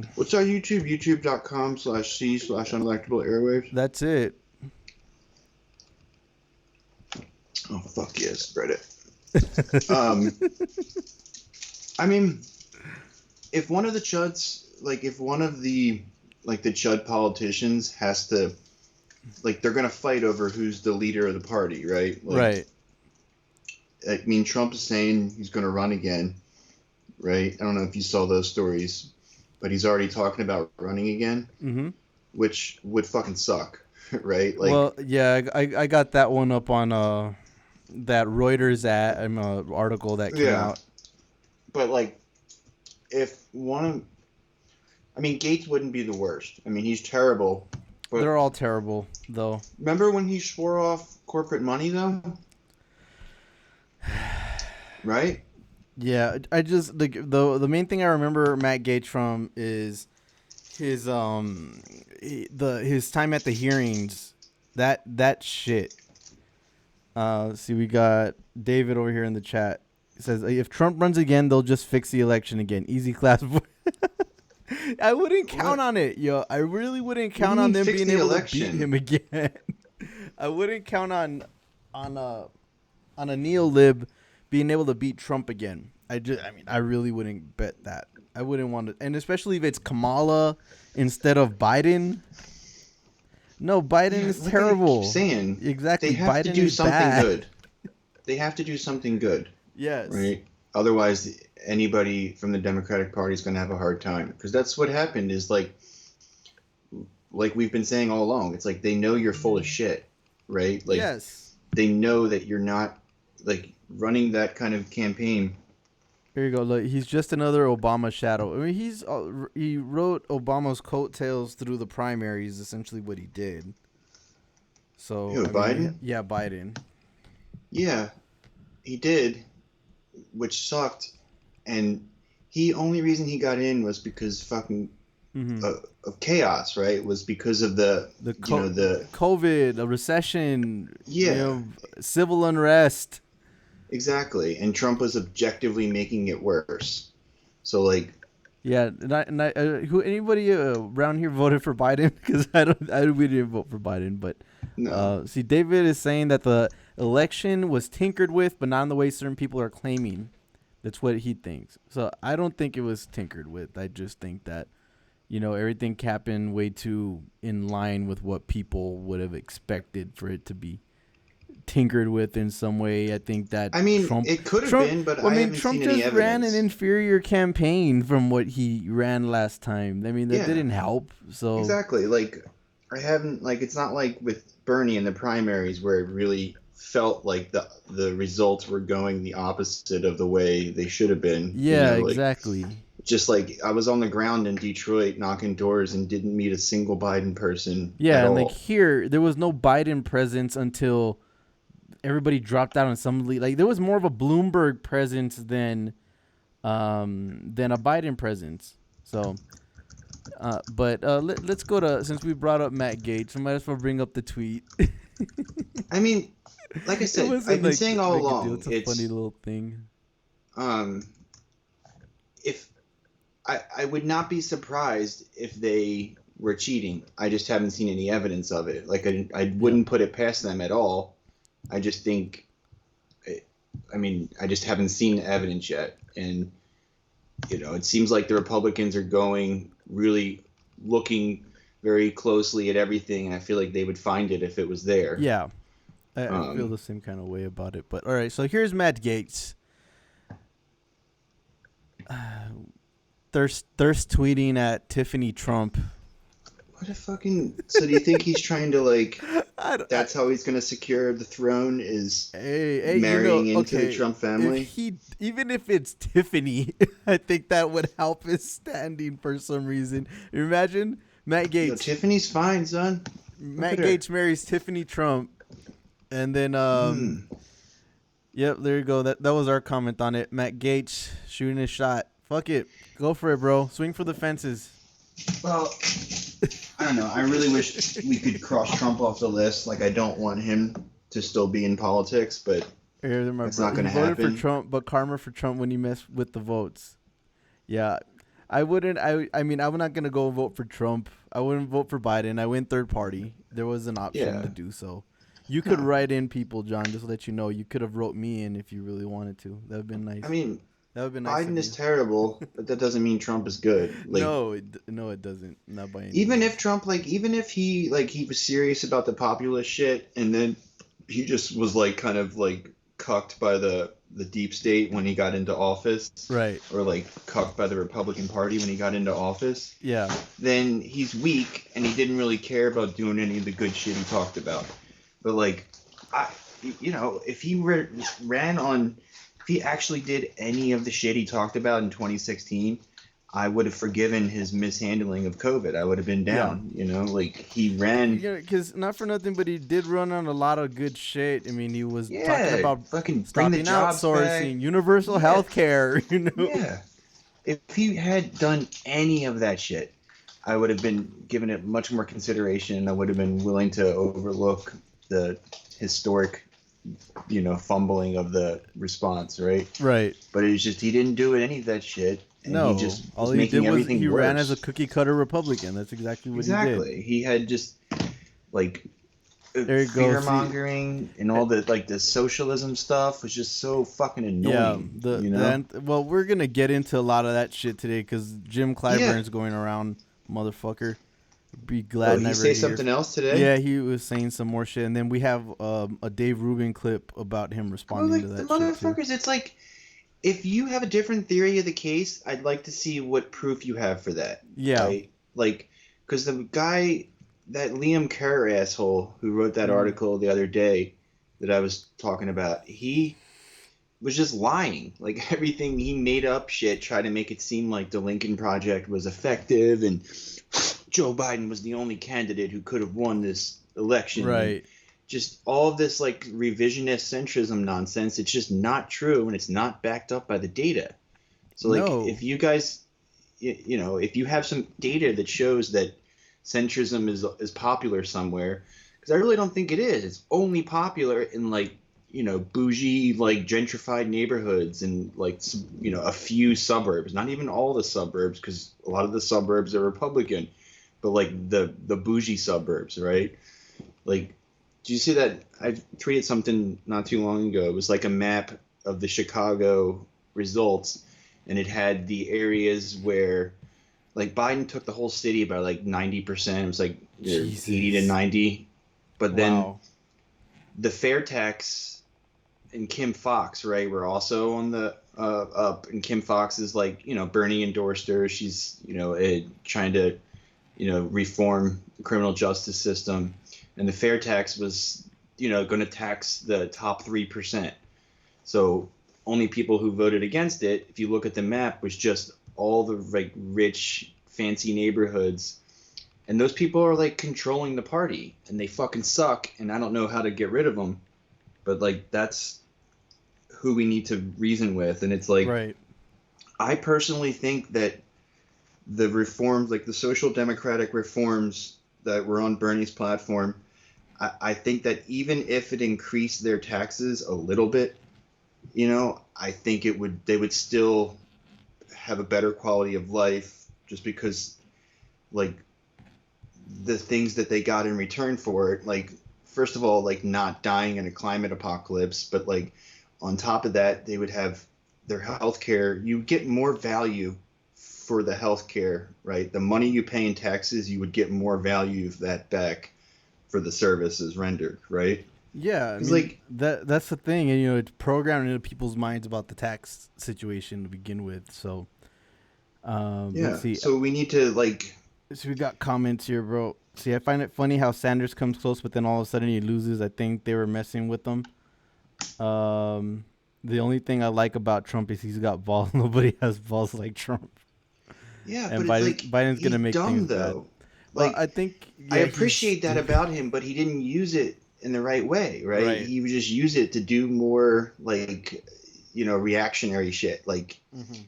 thing. What's our YouTube? YouTube.com/C/unelectable airwaves. That's it. Oh, fuck yeah, spread it. I mean, if one of the chuds, like, if one of the, like, the chud politicians has to, like, they're going to fight over who's the leader of the party, right? Like, Right. I mean, Trump is saying he's going to run again, right? I don't know if you saw those stories, but he's already talking about running again, which would fucking suck, right? Like, well, yeah, I got that one up on that Reuters article that came out. But, like, if one of, I mean, Gaetz wouldn't be the worst. I mean, he's terrible. But they're all terrible, though. Remember when he swore off corporate money, though? Right? Yeah, I just the main thing I remember Matt Gaetz from is his his time at the hearings. That shit. See, we got David over here in the chat. He says if Trump runs again, they'll just fix the election again. Easy class. I wouldn't count on it, yo. I really wouldn't count on them being able to beat him again. I wouldn't count on a neo-lib being able to beat Trump again. I really wouldn't bet that. I wouldn't want to, and especially if it's Kamala instead of Biden. No, Biden is terrible. I keep saying exactly. They have Biden to do is something bad. good. They have to do something good. Yes. Right. Otherwise, anybody from the Democratic Party is going to have a hard time, because that's what happened. Is like we've been saying all along. It's like they know you're full of shit, right? Like, yes. They know that you're not, like, running that kind of campaign. Here you go. Look, he's just another Obama shadow. I mean, he wrote Obama's coattails through the primaries. Essentially, what he did. So Biden? Yeah, Biden. Yeah, he did, which sucked. And only reason he got in was because fucking of chaos, right? It was because of the COVID, a recession, yeah, civil unrest. Exactly, and Trump was objectively making it worse. So, like, yeah, who anybody around here voted for Biden? Because we didn't vote for Biden, but no. See, David is saying that the election was tinkered with, but not in the way certain people are claiming. That's what he thinks. So I don't think it was tinkered with. I just think that, everything happened way too in line with what people would have expected for it to be tinkered with in some way. I think that it could have been, but Trump just seen any ran an inferior campaign from what he ran last time. I mean, that didn't help. So exactly, like, I haven't, like, it's not like with Bernie in the primaries where it really felt like the results were going the opposite of the way they should have been. Yeah, exactly. Just like I was on the ground in Detroit knocking doors and didn't meet a single Biden person. Yeah, and like here, there was no Biden presence until everybody dropped out on some lead. Like there was more of a Bloomberg presence than a Biden presence. So, but let's go to, since we brought up Matt Gaetz, I might as well bring up the tweet. I mean, like I said, I've been saying all along, it's a funny little thing. If I would not be surprised if they were cheating. I just haven't seen any evidence of it. Like I wouldn't put it past them at all. I just think, I just haven't seen the evidence yet. And, it seems like the Republicans are really looking very closely at everything. And I feel like they would find it if it was there. Yeah. I feel the same kind of way about it. But all right, so here's Matt Gaetz. Thirst tweeting at Tiffany Trump. What a fucking... So do you think he's trying to, like... that's how he's going to secure the throne, is marrying into the Trump family? Even if it's Tiffany, I think that would help his standing for some reason. Imagine Matt Gaetz. Tiffany's fine, son. Matt Gaetz marries Tiffany Trump. And then, yep, there you go. That was our comment on it. Matt Gaetz shooting a shot. Fuck it. Go for it, bro. Swing for the fences. Well, I don't know. I really wish we could cross Trump off the list. Like, I don't want him to still be in politics, but it's not going to happen. Voted for Trump, but karma for Trump when you mess with the votes. Yeah. I wouldn't. I mean, I'm not gonna go vote for Trump. I wouldn't vote for Biden. I went third party. There was an option Yeah. to do so. You could No. write in people, John. Just to let you know, you could have wrote me in if you really wanted to. That would have been nice. I mean, That would have been nice Biden of is you. terrible, but that doesn't mean Trump is good. Like, No, it doesn't. Not by any even means. if Trump, like, even if he was serious about the populist shit, and then he just was like kind of like cucked by the deep state when he got into office, Right. or like cucked by the Republican Party when he got into office, Yeah. then he's weak and he didn't really care about doing any of the good shit he talked about. But like, if he ran on, if he actually did any of the shit he talked about in 2016, I would have forgiven his mishandling of COVID. I would have been down. Like he ran. Because not for nothing, but he did run on a lot of good shit. I mean, he was talking Yeah, about fucking bring the stopping jobs outsourcing, back. universal Yeah. health care. Yeah. If he had done any of that shit, I would have been given it much more consideration. I would have been willing to overlook the historic, fumbling of the response, right? Right. But it was just he didn't do any of that shit, and No, he just all was he making did was everything he worse. ran as a cookie cutter Republican. That's exactly what he did. Exactly. He had just like There you go, fear see- mongering and all the socialism stuff was just so fucking annoying. Well, we're gonna get into a lot of that shit today because Jim Clyburn's going around, motherfucker. Be glad. Oh, he say something else today? Yeah, he was saying some more shit, and then we have a Dave Rubin clip about him responding to that. The shit too. motherfuckers, it's like, if you have a different theory of the case, I'd like to see what proof you have for that. Yeah. Right? Like, because the guy, that Liam Kerr asshole who wrote that article the other day that I was talking about, he was just lying. Like, everything he made up shit, tried to make it seem like the Lincoln Project was effective and Joe Biden was the only candidate who could have won this election. Right. Just all of this like revisionist centrism nonsense. It's just not true, and it's not backed up by the data. So like, if you guys, if you have some data that shows that centrism is popular somewhere, because I really don't think it is. It's only popular in like bougie, like gentrified neighborhoods and like a few suburbs. Not even all the suburbs, because a lot of the suburbs are Republican, but like the bougie suburbs, right? Like, did you see that? I tweeted something not too long ago. It was like a map of the Chicago results, and it had the areas where, like, Biden took the whole city by like 90%. It was like 80 to 90. But then the fair tax and Kim Fox, right, were also on the up. And Kim Fox is like, Bernie endorsed her. She's, trying to, reform the criminal justice system. And the fair tax was, going to tax the top 3%. So only people who voted against it, if you look at the map, was just all the like rich, fancy neighborhoods. And those people are like controlling the party, and they fucking suck. And I don't know how to get rid of them, but like that's who we need to reason with. And it's like, right. I personally think that the reforms, like the social democratic reforms that were on Bernie's platform, I think that even if it increased their taxes a little bit, I think they would still have a better quality of life, just because like the things that they got in return for it, like, first of all, like not dying in a climate apocalypse, but like on top of that, they would have their health care. You get more value for the health care, right? The money you pay in taxes, you would get more value of that back for the services rendered, right? Yeah, I mean, like that's the thing, and it's programmed into people's minds about the tax situation to begin with. So, let's see. So we need to like. So we got comments here, bro. See, I find it funny how Sanders comes close, but then all of a sudden he loses. I think they were messing with him. The only thing I like about Trump is he's got balls. Nobody has balls like Trump. Yeah, and but Biden's gonna make dumb, things though. bad. Like, well, I think I appreciate that about him, but he didn't use it in the right way, right? He would just use it to do more like, reactionary shit. Like,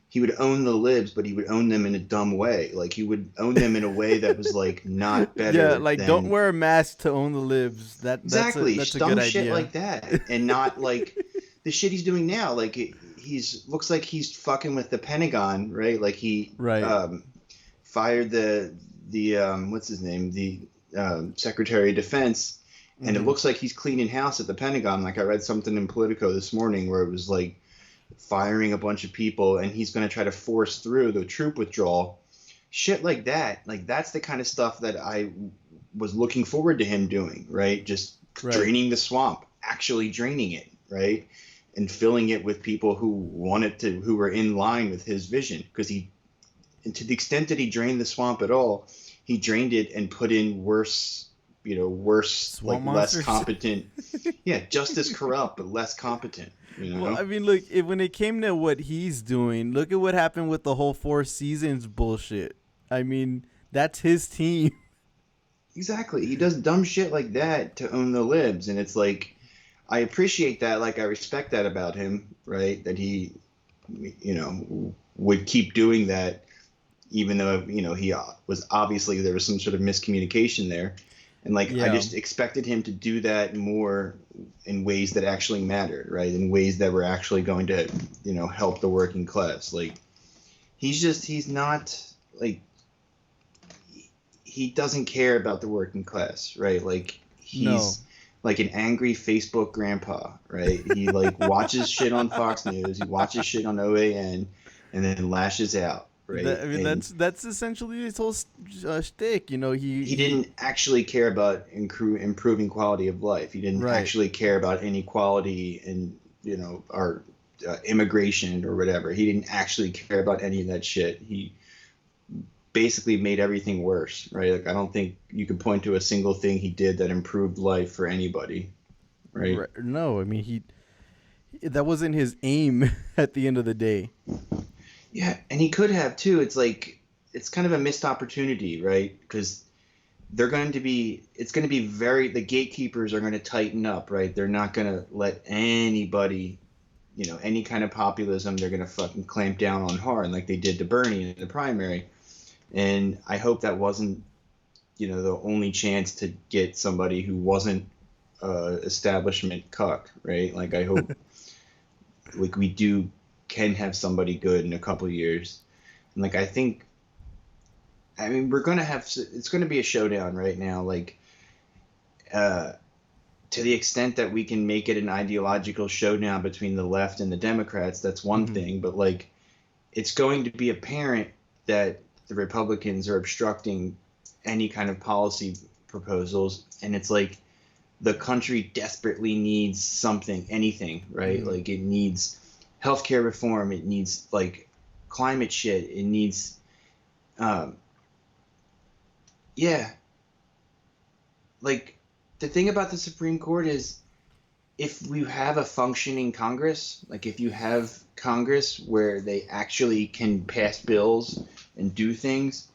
he would own the libs, but he would own them in a dumb way. Like, he would own them in a way that was like not better. Yeah, like don't wear a mask to own the libs. That's exactly that's a dumb good shit idea. Like that, and not like the shit he's doing now. Like he's looks like he's fucking with the Pentagon, right? Like he Right. fired the what's his name, the Secretary of Defense, and it Mm-hmm. looks like he's cleaning house at the Pentagon. Like I read something in Politico this morning where it was like firing a bunch of people, and he's going to try to force through the troop withdrawal. Shit like that. Like that's the kind of stuff that I was looking forward to him doing, right? Just Right. draining the swamp, actually draining it, right? And filling it with people who were in line with his vision. Because and to the extent that he drained the swamp at all, he drained it and put in worse, Swamp like less monsters. competent. Yeah, just as corrupt, but less competent, Well, I mean, look, when it came to what he's doing, look at what happened with the whole Four Seasons bullshit. I mean, that's his team. Exactly. He does dumb shit like that to own the libs. And it's like, I appreciate that. Like, I respect that about him, right? That he, would keep doing that, even though, he was obviously there was some sort of miscommunication there. And like, I Yeah. just expected him to do that more in ways that actually mattered, right? In ways that were actually going to, help the working class. Like, he's not, like, he doesn't care about the working class, right? Like, No. he's like an angry Facebook grandpa, right? He like watches shit on Fox News, he watches shit on OAN, and then lashes out, right? I mean, And that's essentially his whole shtick. he didn't actually care about improving quality of life. He didn't Right. actually care about inequality and our immigration or whatever. He didn't actually care about any of that shit. He basically made everything worse, right? Like I don't think you could point to a single thing he did that improved life for anybody, right? No, I mean that wasn't his aim at the end of the day. Yeah, and he could have too. It's like it's kind of a missed opportunity, right? Because it's going to be the gatekeepers are going to tighten up, right? They're not going to let anybody, any kind of populism, they're going to fucking clamp down on hard like they did to Bernie in the primary. And I hope that wasn't, the only chance to get somebody who wasn't establishment cuck, right? Like I hope, like can have somebody good in a couple of years. And like I mean, it's gonna be a showdown right now. Like, to the extent that we can make it an ideological showdown between the left and the Democrats, that's one thing. But like, it's going to be apparent that the Republicans are obstructing any kind of policy proposals, and it's like the country desperately needs something, anything, right? Like it needs healthcare reform, it needs like climate shit, it needs like the thing about the Supreme Court is if we have a functioning Congress, like if you have Congress where they actually can pass bills and do things,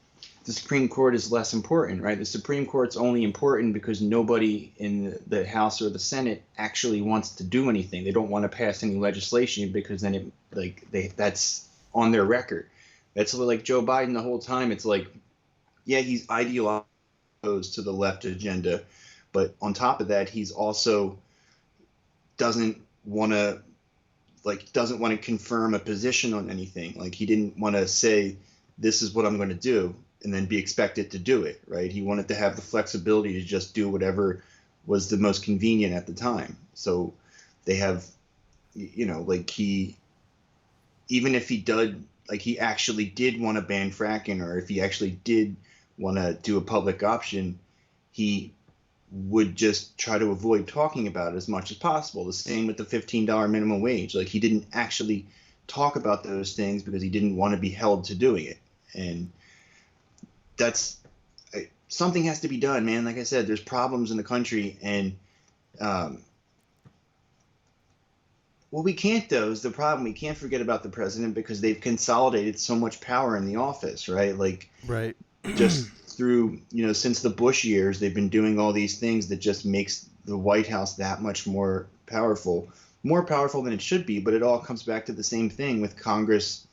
the Supreme Court is less important, right? The Supreme Court's only important because nobody in the House or the Senate actually wants to do anything. They don't want to pass any legislation because then that's on their record. That's like Joe Biden the whole time. It's like, yeah, he's ideologized to the left agenda, but on top of that, he's also doesn't want to confirm a position on anything. Like he didn't want to say, this is what I'm going to do, and then be expected to do it, right? He wanted to have the flexibility to just do whatever was the most convenient at the time. So they have, even if he actually did want to ban fracking, or if he actually did want to do a public option, he would just try to avoid talking about it as much as possible. The same with the $15 minimum wage. Like he didn't actually talk about those things because he didn't want to be held to doing it. And something has to be done, man. Like I said, there's problems in the country, and what we can't do is the problem. We can't forget about the president because they've consolidated so much power in the office, right? Like, right. Just through, since the Bush years, they've been doing all these things that just makes the White House that much more powerful than it should be. But it all comes back to the same thing with Congress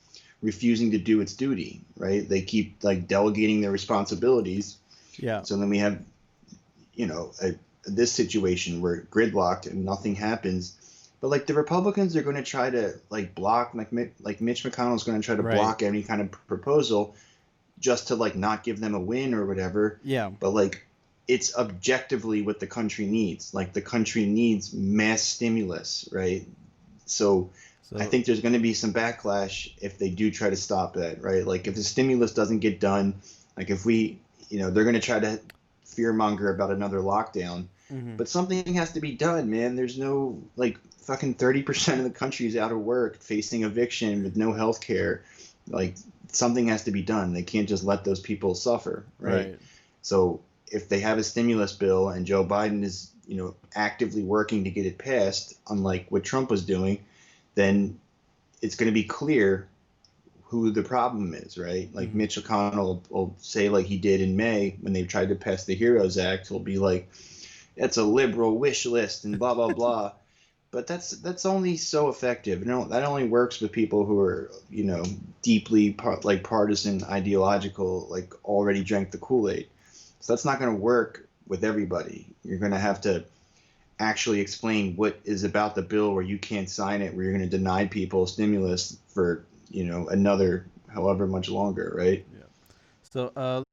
refusing to do its duty, right? They keep like delegating their responsibilities. Yeah. So then we have, this situation where gridlocked and nothing happens. But like the Republicans are going to try to like block, like Mitch McConnell is going to try to Right. block any kind of proposal just to like not give them a win or whatever. Yeah. But like it's objectively what the country needs. Like the country needs mass stimulus, right? So I So think there's going to be some backlash if they do try to stop that, right? Like if the stimulus doesn't get done, like if we, they're going to try to fearmonger about another lockdown, mhm. but something has to be done, man. There's no like fucking 30% of the country is out of work, facing eviction with no health care. Like something has to be done. They can't just let those people suffer, right? Right. So if they have a stimulus bill and Joe Biden is, actively working to get it passed, unlike what Trump was doing, then it's going to be clear who the problem is, right? Like Mhm. Mitch McConnell will say, like he did in May when they tried to pass the HEROES Act, he'll be like, "That's a liberal wish list" and blah blah blah. But that's only so effective. That only works with people who are, deeply partisan, ideological, like already drank the Kool-Aid. So that's not going to work with everybody. You're going to have to actually explain what is about the bill where you can't sign it, where you're going to deny people stimulus for, another however much longer, right? Yeah. So